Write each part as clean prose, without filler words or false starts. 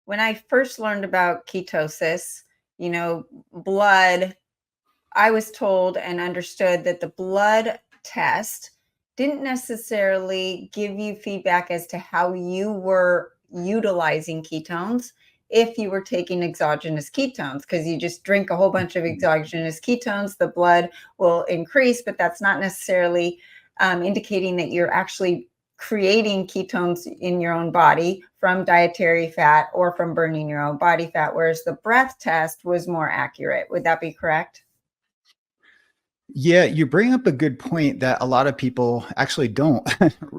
when I first learned about ketosis, blood, I was told and understood that the blood test didn't necessarily give you feedback as to how you were utilizing ketones if you were taking exogenous ketones, because you just drink a whole bunch of exogenous ketones, the blood will increase, but that's not necessarily indicating that you're actually creating ketones in your own body from dietary fat or from burning your own body fat, whereas the breath test was more accurate. Would that be correct? Yeah, you bring up a good point that a lot of people actually don't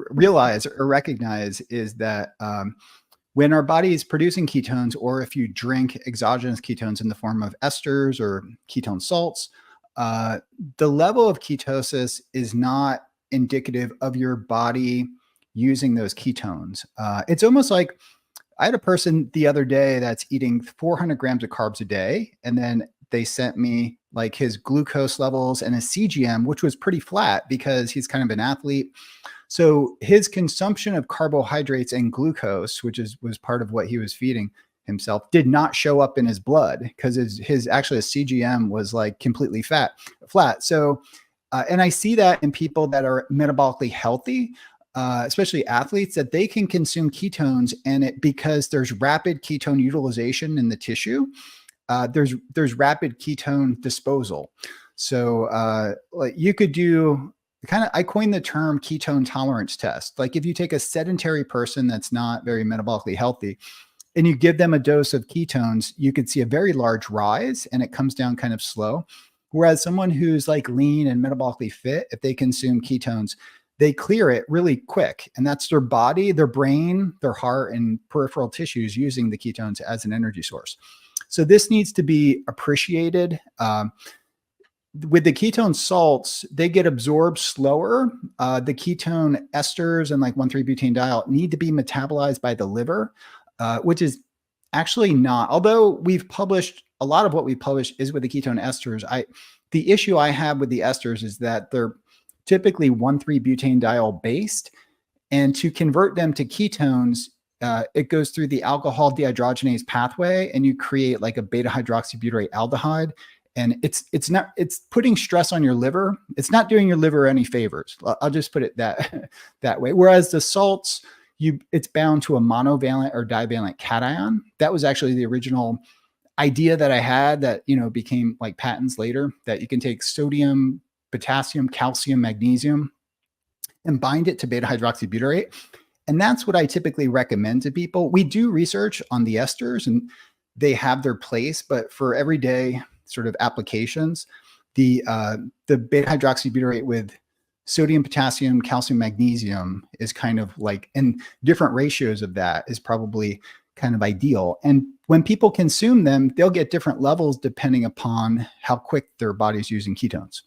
realize or recognize is that when our body is producing ketones, or if you drink exogenous ketones in the form of esters or ketone salts, the level of ketosis is not indicative of your body using those ketones. It's almost like I had a person the other day that's eating 400 grams of carbs a day, and then they sent me like his glucose levels and his CGM, which was pretty flat because he's kind of an athlete. So his consumption of carbohydrates and glucose, which was part of what he was feeding himself, did not show up in his blood because his actually his CGM was like completely flat. So, and I see that in people that are metabolically healthy, especially athletes, that they can consume ketones, and because there's rapid ketone utilization in the tissue, there's rapid ketone disposal. So like you could do I coined the term ketone tolerance test. Like if you take a sedentary person that's not very metabolically healthy and you give them a dose of ketones, you could see a very large rise and it comes down kind of slow. Whereas someone who's like lean and metabolically fit, if they consume ketones, they clear it really quick. And that's their body, their brain, their heart, and peripheral tissues using the ketones as an energy source. So this needs to be appreciated. With the ketone salts, they get absorbed slower. The ketone esters and like 1,3-butanediol need to be metabolized by the liver, which is actually not. Although we've published, a lot of what we published is with the ketone esters. The issue I have with the esters is that they're typically 1,3-butanediol based, and to convert them to ketones, it goes through the alcohol dehydrogenase pathway, and you create like a beta hydroxybutyrate aldehyde. And it's putting stress on your liver. It's not doing your liver any favors. I'll just put it that way. Whereas the salts, it's bound to a monovalent or divalent cation. That was actually the original idea that I had that, became like patents later, that you can take sodium, potassium, calcium, magnesium, and bind it to beta hydroxybutyrate. And that's what I typically recommend to people. We do research on the esters and they have their place, but for everyday sort of applications, the beta hydroxybutyrate with sodium, potassium, calcium, magnesium is kind of like, and different ratios of that is probably kind of ideal. And when people consume them, they'll get different levels depending upon how quick their body's using ketones.